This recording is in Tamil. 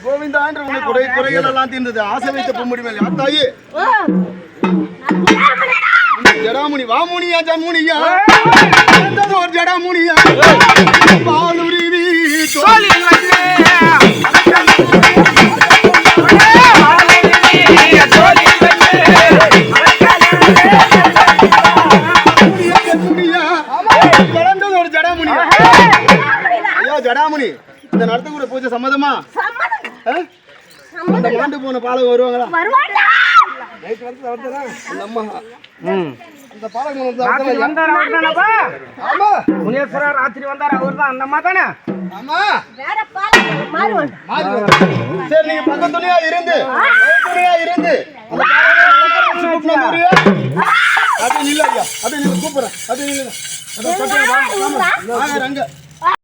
கோவிந்தான்ற உனக்கு குறைகள் எல்லாம் தீர்ந்தது. ஆசை வைத்த பொம்முடி மேலே அத்தாயி ஜடாமுனி வாமுனியா ஜமுனியா ஒரு ஜடாமுனியா பாலுரிவி தோழி ஜடாமுனி இந்த நடத்தக்கூட பூஜை சம்மதமா? அந்த மாண்டு போன பாலகம் வருவாங்களா? அந்த பாலகம் முனேஸ்வரர் ராத்திரி வந்தார், அவர் தான் அந்த அம்மா தானே? சரி, நீங்க பக்கத்துணையா இருந்து அப்படி இல்ல ஐயா, அப்படி நீங்க கூப்பிடுறேன், அப்படி இல்ல அங்க